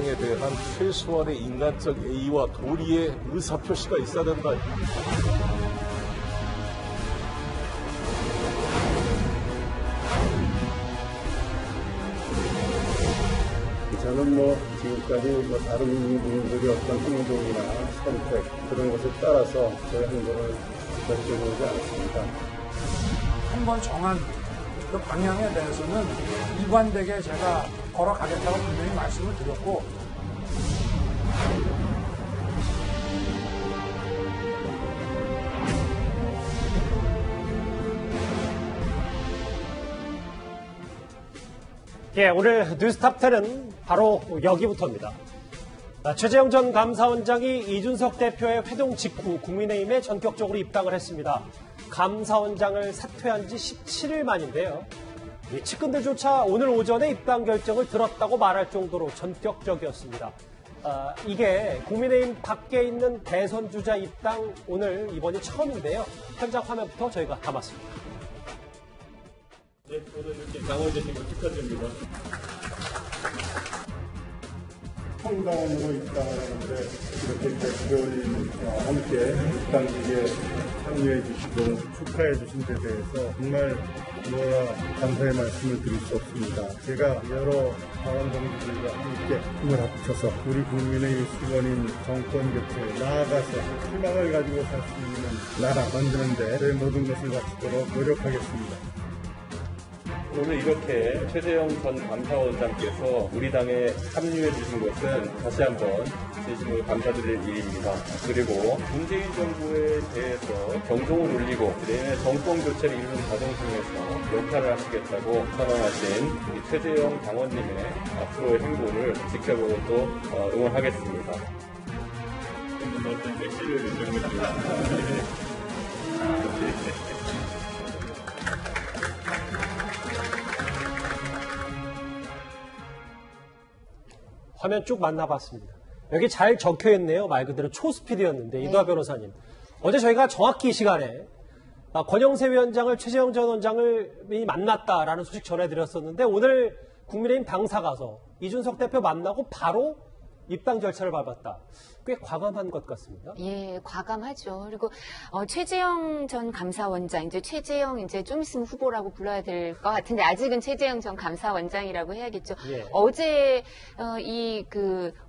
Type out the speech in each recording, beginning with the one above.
입당에 대한 최소한의 인간적 예의와 도리의 의사표시가 있어야 된다. 저는 지금까지 다른 분들이 어떤 행동이나 선택 그런 것에 따라서 저의 행동을 결정하지 않습니다. 한번 정한 그 방향에 대해서는 일관되게 제가 걸어가겠다고 분명히 말씀을 드렸고, 예, 오늘 뉴스탑10은 바로 여기부터입니다. 최재형 전 감사원장이 이준석 대표의 회동 직후 국민의힘에 전격적으로 입당을 했습니다. 감사원장을 사퇴한 지 17일 만인데요. 이 측근들조차 오늘 오전에 입당 결정을 들었다고 말할 정도로 전격적이었습니다. 이게 국민의힘 밖에 있는 대선 주자 입당 오늘 이번이 처음인데요. 현장 화면부터 저희가 담았습니다. 네, 오늘 이렇게 당원되신 거 축하드립니다. 성당으로 입당하는데 이렇게 대표님과 함께 입당식에 참여해 주시고 축하해 주신 데 대해서 정말 뭐라 감사의 말씀을 드릴 수 없습니다. 제가 여러 당원 동지들과 함께 힘을 합쳐서 우리 국민의 수건인 정권 교체 나아가서 희망을 가지고 살 수 있는 나라 만드는 데 모든 것을 바치도록 노력하겠습니다. 오늘 이렇게 최재형 전 감사원장께서 우리 당에 참여해 주신 것은 다시 한번 진심으로 감사드릴 일입니다. 그리고 문재인 정부에 대해서 경종을 울리고 내년에 정권 교체를 이루는 과정 중에서 역할을 하시겠다고 선언하신 우리 최재형 당원님의 앞으로의 행보를 지켜보고 또 응원하겠습니다. 어떤 메시지를 드립니다. 화면 쭉 만나봤습니다. 여기 잘 적혀있네요. 말 그대로 초스피드였는데 이두하 변호사님. 어제 저희가 정확히 이 시간에 권영세 위원장을 최재형 전 원장을 만났다라는 소식 전해드렸었는데 오늘 국민의힘 당사 가서 이준석 대표 만나고 바로 입당 절차를 밟았다. 꽤 과감한 것 같습니다. 예, 과감하죠. 그리고 최재형 전 감사원장, 이제 최재형 이제 좀 있으면 후보라고 불러야 될 것 같은데 아직은 최재형 전 감사원장이라고 해야겠죠. 예. 어제 이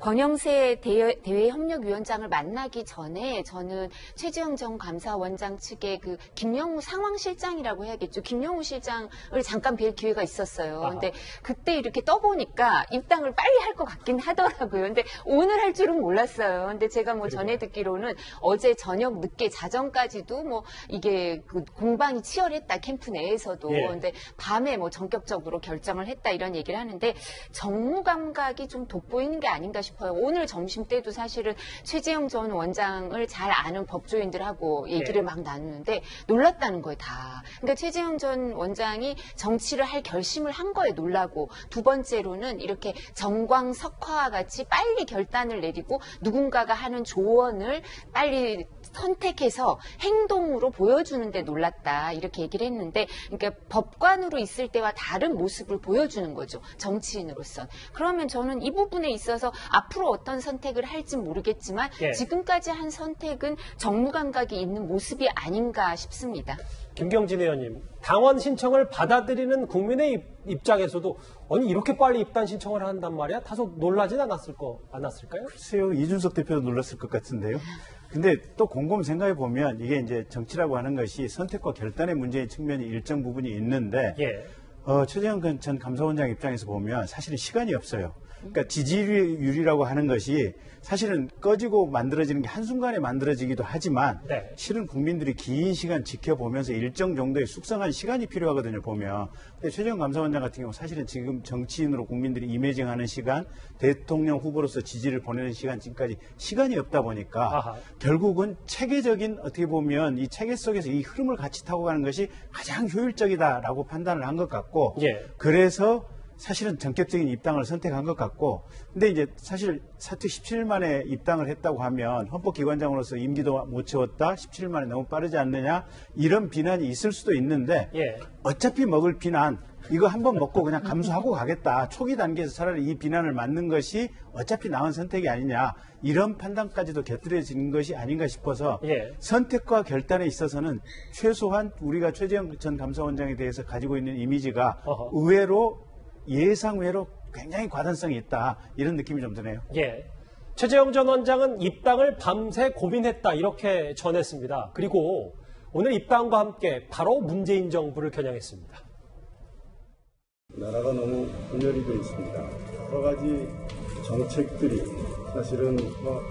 권영세 대외협력위원장을 만나기 전에 저는 최재형 전 감사원장 측의 김영우 상황실장이라고 해야겠죠. 김영우 실장을 잠깐 뵐 기회가 있었어요. 아하. 근데 그때 이렇게 떠보니까 입당을 빨리 할 것 같긴 하더라고요. 근데 오늘 할 줄은 몰랐어요. 근데 제가 전해 듣기로는 어제 저녁 늦게 자정까지도 이게 공방이 치열했다, 캠프 내에서도. 예. 근데 밤에 전격적으로 결정을 했다 이런 얘기를 하는데 정무 감각이 좀 돋보이는 게 아닌가 싶어요. 오늘 점심 때도 사실은 최재형 전 원장을 잘 아는 법조인들하고 얘기를 막 나누는데 놀랐다는 거예요, 다. 그러니까 최재형 전 원장이 정치를 할 결심을 한 거에 놀라고, 두 번째로는 이렇게 정광석화와 같이 빨리 결단을 내리고 누군가가 하는 조언을 빨리 선택해서 행동으로 보여주는데 놀랐다, 이렇게 얘기를 했는데, 그러니까 법관으로 있을 때와 다른 모습을 보여주는 거죠, 정치인으로서. 그러면 저는 이 부분에 있어서 앞으로 어떤 선택을 할지 모르겠지만 예. 지금까지 한 선택은 정무 감각이 있는 모습이 아닌가 싶습니다. 김경진 의원님, 당원 신청을 받아들이는 국민의 입장에서도 아니 이렇게 빨리 입당 신청을 한단 말이야? 다소 놀라진 않았을까요? 글쎄요, 이준석 대표도 놀랐을 것 같은데요. 근데 또 곰곰 생각해 보면 이게 이제 정치라고 하는 것이 선택과 결단의 문제의 측면이 일정 부분이 있는데, 예. 최재형 전 감사원장 입장에서 보면 사실은 시간이 없어요. 그러니까 지지율이라고 하는 것이 사실은 꺼지고 만들어지는 게 한순간에 만들어지기도 하지만 네. 실은 국민들이 긴 시간 지켜보면서 일정 정도의 숙성한 시간이 필요하거든요, 보면. 근데 최재형 감사원장 같은 경우 사실은 지금 정치인으로 국민들이 이미징하는 시간, 대통령 후보로서 지지를 보내는 시간, 지금까지 시간이 없다 보니까 아하. 결국은 체계적인, 어떻게 보면 이 체계 속에서 이 흐름을 같이 타고 가는 것이 가장 효율적이다라고 판단을 한 것 같고, 예. 그래서 사실은 전격적인 입당을 선택한 것 같고, 근데 이제 사실 사퇴 17일 만에 입당을 했다고 하면 헌법기관장으로서 임기도 못 채웠다, 17일 만에 너무 빠르지 않느냐, 이런 비난이 있을 수도 있는데, 예. 어차피 먹을 비난 이거 한번 먹고 그냥 감수하고 가겠다. 초기 단계에서 차라리 이 비난을 맞는 것이 어차피 나은 선택이 아니냐. 이런 판단까지도 곁들여진 것이 아닌가 싶어서 예. 선택과 결단에 있어서는 최소한 우리가 최재형 전 감사원장에 대해서 가지고 있는 이미지가 어허. 의외로 예상외로 굉장히 과단성이 있다. 이런 느낌이 좀 드네요. 예. 최재형 전 원장은 입당을 밤새 고민했다 이렇게 전했습니다. 그리고 오늘 입당과 함께 바로 문재인 정부를 겨냥했습니다. 나라가 너무 분열이 되어 있습니다. 여러 가지 정책들이 사실은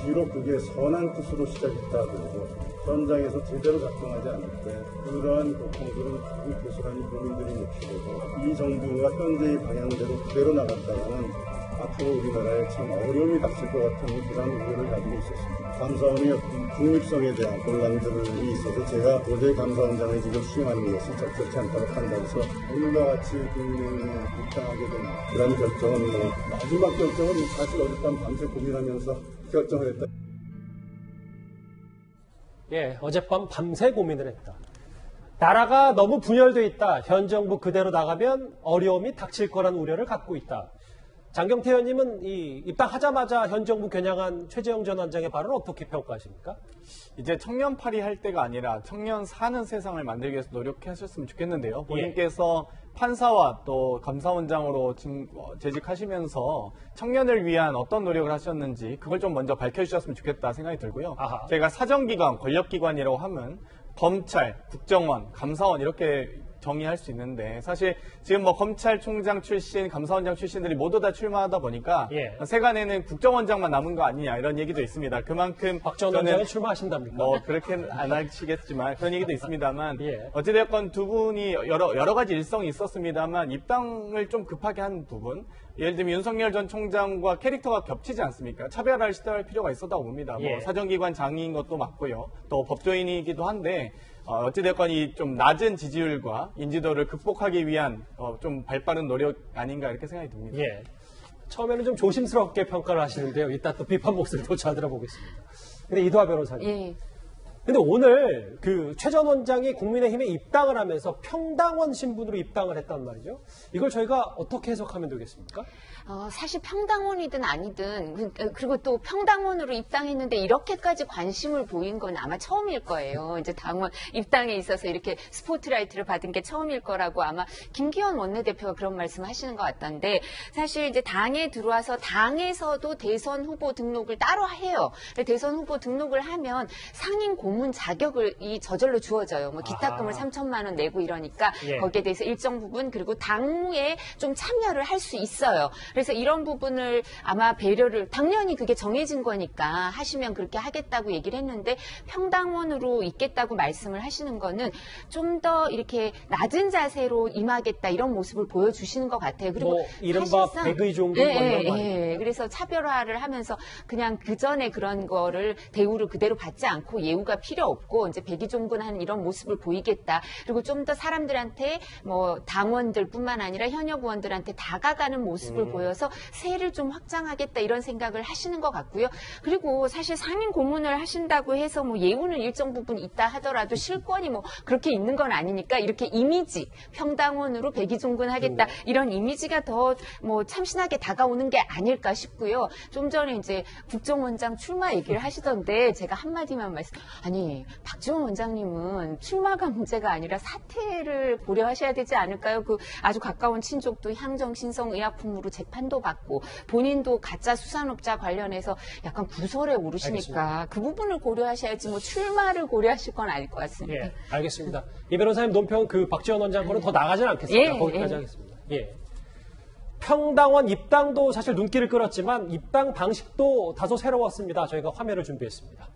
비록 그게 선한 뜻으로 시작했다 하더라도 현장에서 제대로 작동하지 않을 때 그러한 고통들은 고스란히 국민들이 몫이고 이 정부가 현재의 방향대로 그대로 나갔다가는 앞으로 우리나라에 참 어려움이 닥칠 것 같은 그런 우려를 가지고 있었습니다. 감사원의 어떤 중립성에 대한 논란들이 있어서 제가 도저히 감사원장을 지금 수행하는 것이 적절치 않다고 판단해서 오늘과 같이 국민의힘에 입당하게 된 그런 결정은 마지막 결정은 사실 어젯밤 밤새 고민하면서 결정을 했다. 예, 어젯밤 밤새 고민을 했다. 나라가 너무 분열돼 있다. 현 정부 그대로 나가면 어려움이 닥칠 거란 우려를 갖고 있다. 장경태 의원님은 이 입당하자마자 현 정부 겨냥한 최재형 전 원장의 발언을 어떻게 평가하십니까? 이제 청년팔이 할 때가 아니라 청년 사는 세상을 만들기 위해서 노력하셨으면 좋겠는데요. 본인께서 판사와 또 감사원장으로 재직하시면서 청년을 위한 어떤 노력을 하셨는지 그걸 좀 먼저 밝혀주셨으면 좋겠다 생각이 들고요. 아하. 저희가 사정기관, 권력기관이라고 하면 검찰, 국정원, 감사원 이렇게 정의할 수 있는데 사실 지금 검찰총장 출신, 감사원장 출신들이 모두 다 출마하다 보니까 세간에는 국정원장만 남은 거 아니냐 이런 얘기도 있습니다. 그만큼 박 전 원장이 출마하신답니까? 그렇게는 안 하시겠지만 그런 얘기도 있습니다만 어찌됐건 두 분이 여러 가지 일성이 있었습니다만 입당을 좀 급하게 한 부분 예를 들면 윤석열 전 총장과 캐릭터가 겹치지 않습니까? 차별화를 시도할 필요가 있었다고 봅니다. 사정기관 장인 것도 맞고요. 또 법조인이기도 한데 어찌됐건 이 좀 낮은 지지율과 인지도를 극복하기 위한 좀 발빠른 노력 아닌가 이렇게 생각이 듭니다. 예. 처음에는 좀 조심스럽게 평가를 하시는데요. 이따 또 비판 목소리도 잘 들어보겠습니다. 근데 이도하 변호사님. 예. 근데 오늘 최 전 원장이 국민의힘에 입당을 하면서 평당원 신분으로 입당을 했단 말이죠. 이걸 저희가 어떻게 해석하면 되겠습니까? 사실 평당원이든 아니든 그리고 또 평당원으로 입당했는데 이렇게까지 관심을 보인 건 아마 처음일 거예요. 이제 당원 입당에 있어서 이렇게 스포트라이트를 받은 게 처음일 거라고 아마 김기현 원내대표가 그런 말씀하시는 것 같던데 사실 이제 당에 들어와서 당에서도 대선 후보 등록을 따로 해요. 대선 후보 등록을 하면 상임 고문 자격을 저절로 주어져요. 기탁금을 3천만 원 내고 이러니까 거기에 대해서 일정 부분 그리고 당무에 좀 참여를 할 수 있어요. 그래서 이런 부분을 아마 배려를 당연히 그게 정해진 거니까 하시면 그렇게 하겠다고 얘기를 했는데 평당원으로 있겠다고 말씀을 하시는 거는 좀 더 이렇게 낮은 자세로 임하겠다 이런 모습을 보여주시는 것 같아요. 그리고 이른바 백의종군 그래서 차별화를 하면서 그냥 그 전에 그런 거를 대우를 그대로 받지 않고 예우가 필요 없고 이제 백의종군한 이런 모습을 보이겠다. 그리고 좀 더 사람들한테 당원들뿐만 아니라 현역 의원들한테 다가가는 모습을 보여서 세를 좀 확장하겠다 이런 생각을 하시는 것 같고요. 그리고 사실 상임 고문을 하신다고 해서 예우는 일정 부분 있다 하더라도 실권이 그렇게 있는 건 아니니까 이렇게 이미지 평당원으로 백의종군하겠다 이런 이미지가 더 참신하게 다가오는 게 아닐까 싶고요. 좀 전에 이제 국정원장 출마 얘기를 하시던데 제가 한마디만 아니 박지원 원장님은 출마가 문제가 아니라 사퇴를 고려하셔야 되지 않을까요? 그 아주 가까운 친족도 향정신성 의약품으로 재판도 받고 본인도 가짜 수산업자 관련해서 약간 구설에 오르시니까 알겠습니다. 그 부분을 고려하셔야지 출마를 고려하실 건 아닐 것 같습니다. 알겠습니다. 이 변호사님 논평 박지원 원장 거는 더 나가진 않겠습니다. 거기까지 하겠습니다. 평당원 입당도 사실 눈길을 끌었지만 입당 방식도 다소 새로웠습니다. 저희가 화면을 준비했습니다.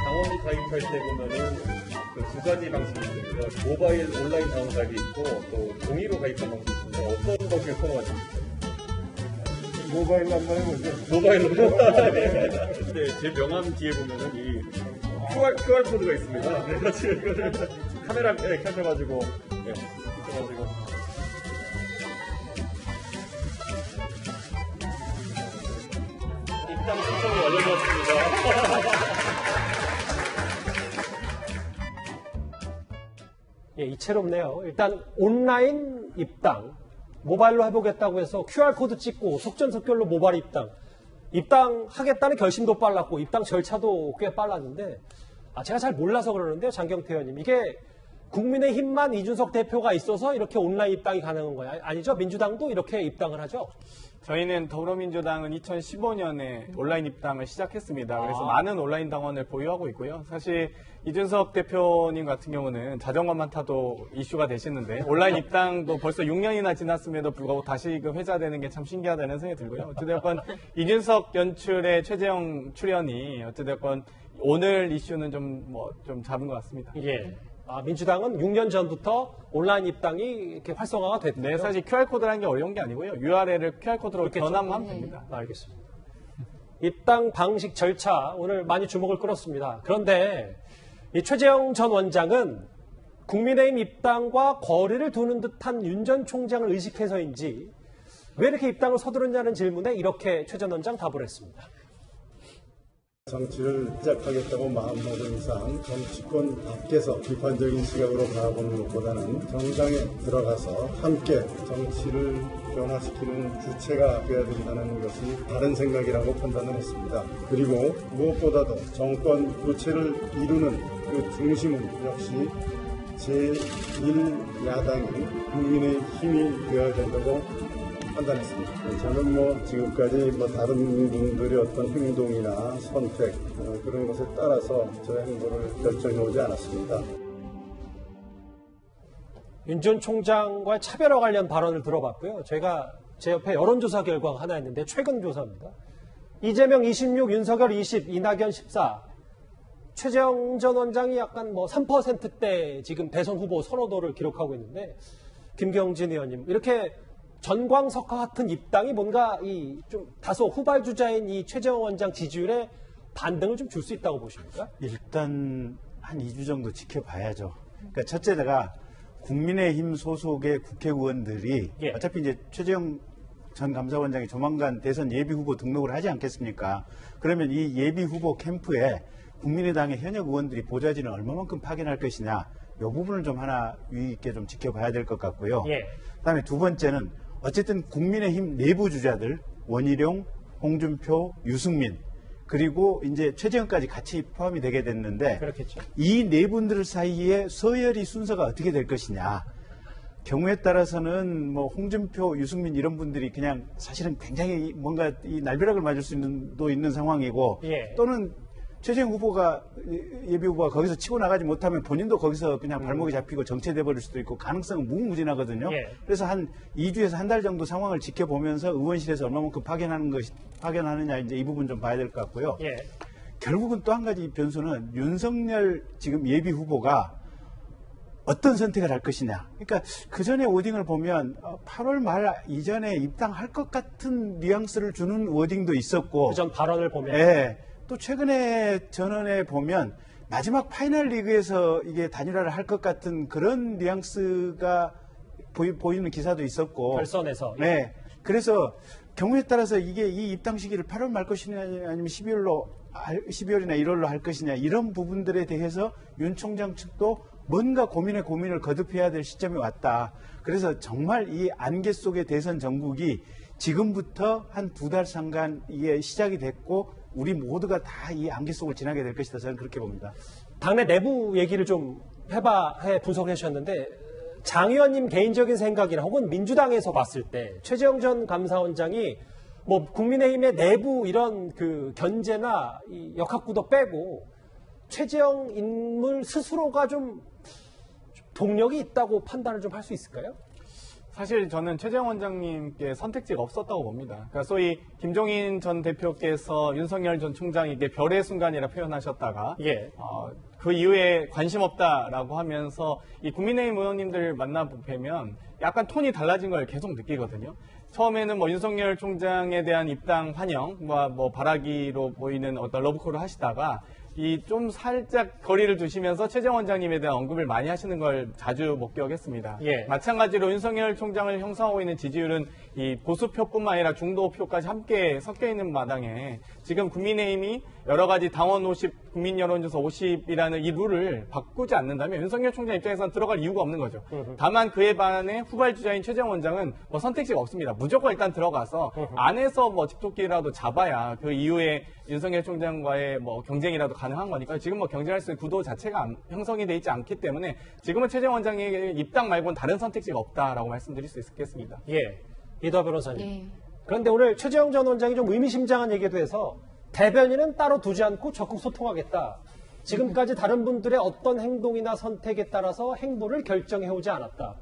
당원이 가입할 때 보면은 두 가지 방식이 있습니다. 모바일 온라인 당원 가입이 있고 또 종이로 가입하는 방식이 있습니다. 어떤 방식을 선호하십니까? 모바일로 한번 해보죠. 모바일로. 네, 제 명함 뒤에 보면은 이 QR 코드가 있습니다. 네, 카메라에 켜셔가지고, 켜셔가지고. 입당 신청이 완료되었습니다. 예, 이채롭네요. 일단 온라인 입당, 모바일로 해보겠다고 해서 QR코드 찍고 속전속결로 모바일 입당하겠다는 결심도 빨랐고 입당 절차도 꽤 빨랐는데 제가 잘 몰라서 그러는데요. 장경태 의원님. 이게 국민의힘만 이준석 대표가 있어서 이렇게 온라인 입당이 가능한 거예요? 아니죠? 민주당도 이렇게 입당을 하죠? 저희는 더불어민주당은 2015년에 온라인 입당을 시작했습니다. 그래서 많은 온라인 당원을 보유하고 있고요. 사실 이준석 대표님 같은 경우는 자전거만 타도 이슈가 되시는데 온라인 입당도 벌써 6년이나 지났음에도 불구하고 다시금 회자되는 게 참 신기하다는 생각이 들고요. 어찌됐건 이준석 연출의 최재형 출연이 어찌됐건 오늘 이슈는 좀 잡은 것 같습니다. 예. 민주당은 6년 전부터 온라인 입당이 이렇게 활성화가 됐죠. 네, 사실 QR코드라는 게 어려운 게 아니고요. URL을 QR코드로 변환하면 됩니다. 알겠습니다. 입당 방식 절차 오늘 많이 주목을 끌었습니다. 그런데 이 최재형 전 원장은 국민의힘 입당과 거리를 두는 듯한 윤 전 총장을 의식해서인지 왜 이렇게 입당을 서두르냐는 질문에 이렇게 최 전 원장 답을 했습니다. 정치를 시작하겠다고 마음먹은 이상 정치권 밖에서 비판적인 시각으로 바라보는 것보다는 정당에 들어가서 함께 정치를 변화시키는 주체가 되어야 된다는 것이 다른 생각이라고 판단을 했습니다. 그리고 무엇보다도 정권 교체를 이루는 그 중심은 역시 제1야당인 국민의 힘이 되어야 된다고 판단했습니다. 저는 지금까지 다른 분들의 어떤 행동이나 선택 그런 것에 따라서 저의 행보를 결정해 오지 않았습니다. 윤 전 총장과의 차별화 관련 발언을 들어봤고요. 제가 제 옆에 여론조사 결과가 하나 있는데 최근 조사입니다. 이재명 26, 윤석열 20, 이낙연 14. 최재형 전 원장이 약간 3%대 지금 대선 후보 선호도를 기록하고 있는데 김경진 의원님 이렇게 전광석과 같은 입당이 뭔가 좀 다소 후발주자인 이 최재형 원장 지지율에 반등을 좀 줄 수 있다고 보십니까? 일단 한 2주 정도 지켜봐야죠. 그러니까 첫째가 국민의힘 소속의 국회의원들이 어차피 이제 최재형 전 감사원장이 조만간 대선 예비후보 등록을 하지 않겠습니까? 그러면 이 예비후보 캠프에 국민의당의 현역 의원들이 보좌진을 얼마만큼 파견할 것이냐 이 부분을 좀 하나 유의 있게 좀 지켜봐야 될 것 같고요. 그다음에 두 번째는 어쨌든 국민의힘 내부 주자들 원희룡, 홍준표, 유승민 그리고 이제 최재형까지 같이 포함이 되게 됐는데 그렇겠죠. 이 네 분들 사이에 서열이 순서가 어떻게 될 것이냐. 경우에 따라서는 홍준표, 유승민 이런 분들이 그냥 사실은 굉장히 뭔가 이 날벼락을 맞을 수 있는 상황이고 또는 최재형 후보가 예비 후보가 거기서 치고 나가지 못하면 본인도 거기서 그냥 발목이 잡히고 정체돼 버릴 수도 있고 가능성은 무궁무진하거든요. 그래서 한 2주에서 한 달 정도 상황을 지켜보면서 의원실에서 얼마만큼 파견하느냐 이제 이 부분 좀 봐야 될 것 같고요. 결국은 또 한 가지 변수는 윤석열 지금 예비 후보가 어떤 선택을 할 것이냐. 그러니까 그 전에 워딩을 보면 8월 말 이전에 입당할 것 같은 뉘앙스를 주는 워딩도 있었고 그전 발언을 보면 또 최근에 전언에 보면 마지막 파이널 리그에서 이게 단일화를 할 것 같은 그런 뉘앙스가 보이는 기사도 있었고. 결선에서. 그래서 경우에 따라서 이게 이 입당 시기를 8월 말 것이냐 아니면 12월이나 1월로 할 것이냐 이런 부분들에 대해서 윤 총장 측도 뭔가 고민을 거듭해야 될 시점이 왔다. 그래서 정말 이 안개 속의 대선 전국이 지금부터 한 2달 상간 이게 시작이 됐고 우리 모두가 다 이 안개 속을 지나게 될 것이다. 저는 그렇게 봅니다. 당내 내부 얘기를 좀 분석해 주셨는데 장 의원님 개인적인 생각이나 혹은 민주당에서 봤을 때 최재형 전 감사원장이 국민의힘의 내부 이런 그 견제나 이 역학구도 빼고 최재형 인물 스스로가 좀 동력이 있다고 판단을 좀 할 수 있을까요? 사실 저는 최재형 원장님께 선택지가 없었다고 봅니다. 그러니까 소위 김종인 전 대표께서 윤석열 전 총장에게 별의 순간이라 표현하셨다가 그 이후에 관심 없다라고 하면서 이 국민의힘 의원님들 만나보면 약간 톤이 달라진 걸 계속 느끼거든요. 처음에는 윤석열 총장에 대한 입당 환영, 바라기로 보이는 어떤 러브콜을 하시다가 이 좀 살짝 거리를 두시면서 최재형 원장님에 대한 언급을 많이 하시는 걸 자주 목격했습니다. 예. 마찬가지로 윤석열 총장을 형성하고 있는 지지율은 이 보수표뿐만 아니라 중도표까지 함께 섞여 있는 마당에 지금 국민의힘이 여러 가지 당원 50, 국민 여론조사 50이라는 이 룰을 바꾸지 않는다면 윤석열 총장 입장에서는 들어갈 이유가 없는 거죠. 다만 그에 반해 후발주자인 최재형 원장은 뭐 선택지가 없습니다. 무조건 일단 들어가서 안에서 뭐 집토끼라도 잡아야 그 이후에 윤석열 총장과의 뭐 경쟁이라도 가능한 거니까 지금 뭐 경쟁할 수 있는 구도 자체가 형성이 돼 있지 않기 때문에 지금은 최재형 원장에게 입당 말고는 다른 선택지가 없다라고 말씀드릴 수 있겠습니다. 예, 이도하 변호사님. 네. 그런데 오늘 최재형 전 원장이 좀 의미심장한 얘기도 해서 대변인은 따로 두지 않고 적극 소통하겠다. 지금까지 다른 분들의 어떤 행동이나 선택에 따라서 행보를 결정해오지 않았다.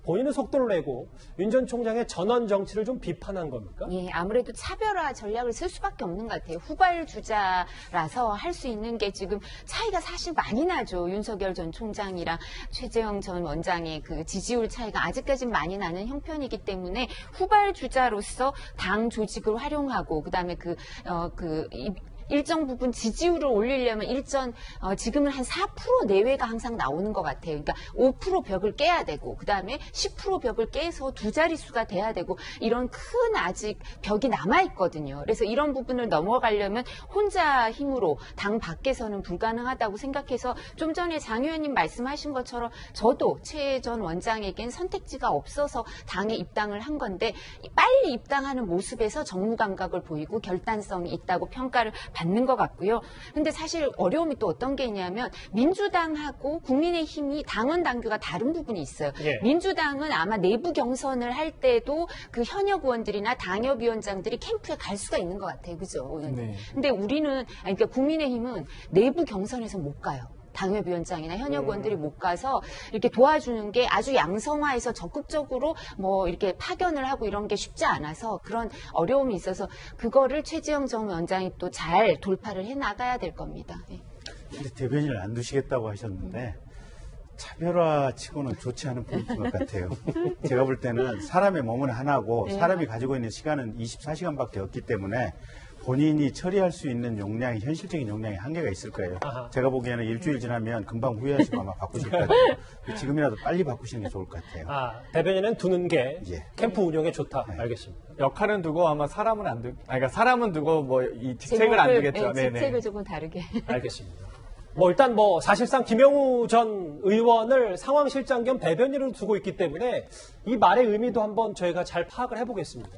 본인은 속도를 내고 윤 전 총장의 전원 정치를 좀 비판한 겁니까? 예, 아무래도 차별화 전략을 쓸 수밖에 없는 것 같아요. 후발주자라서 할 수 있는 게 지금 차이가 사실 많이 나죠. 윤석열 전 총장이랑 최재형 전 원장의 그 지지율 차이가 아직까지는 많이 나는 형편이기 때문에 후발주자로서 당 조직을 활용하고 그다음에 일정 부분 지지율을 올리려면 지금은 한 4% 내외가 항상 나오는 것 같아요. 그러니까 5% 벽을 깨야 되고, 그 다음에 10% 벽을 깨서 두 자릿수가 돼야 되고, 이런 큰 아직 벽이 남아있거든요. 그래서 이런 부분을 넘어가려면 혼자 힘으로 당 밖에서는 불가능하다고 생각해서 좀 전에 장 의원님 말씀하신 것처럼 저도 최 전 원장에겐 선택지가 없어서 당에 입당을 한 건데, 빨리 입당하는 모습에서 정무 감각을 보이고 결단성이 있다고 평가를 받는 것 같고요. 근데 사실 어려움이 또 어떤 게 있냐면 민주당하고 국민의힘이 당원 당규가 다른 부분이 있어요. 예. 민주당은 아마 내부 경선을 할 때도 그 현역 의원들이나 당협위원장들이 캠프에 갈 수가 있는 것 같아요. 그죠? 네. 근데 그러니까 국민의힘은 내부 경선에서 못 가요. 당협위원장이나 현역 의원들이 못 가서 이렇게 도와주는 게 아주 양성화해서 적극적으로 뭐 이렇게 파견을 하고 이런 게 쉽지 않아서 그런 어려움이 있어서 그거를 최재형 전 원장이 또 잘 돌파를 해 나가야 될 겁니다. 네. 근데 대변인을 안 두시겠다고 하셨는데 차별화 치고는 좋지 않은 포인트인 것 같아요. 제가 볼 때는 사람의 몸은 하나고 네. 사람이 가지고 있는 시간은 24시간밖에 없기 때문에 본인이 처리할 수 있는 용량이 현실적인 용량이 한계가 있을 거예요. 아하. 제가 보기에는 일주일 지나면 금방 후회하시고 아마 바꾸실 것 같아요. 지금이라도 빨리 바꾸시는 게 좋을 것 같아요. 대변인은 두는 게 예. 캠프 운영에 좋다. 네. 알겠습니다. 역할은 두고 아마 사람은 안 두고, 그러니까 사람은 두고 뭐 이 직책을 안 두겠죠. 네, 직책을 조금 다르게. 알겠습니다. 일단 사실상 김영우 전 의원을 상황실장 겸 대변인으로 두고 있기 때문에 이 말의 의미도 한번 저희가 잘 파악을 해보겠습니다.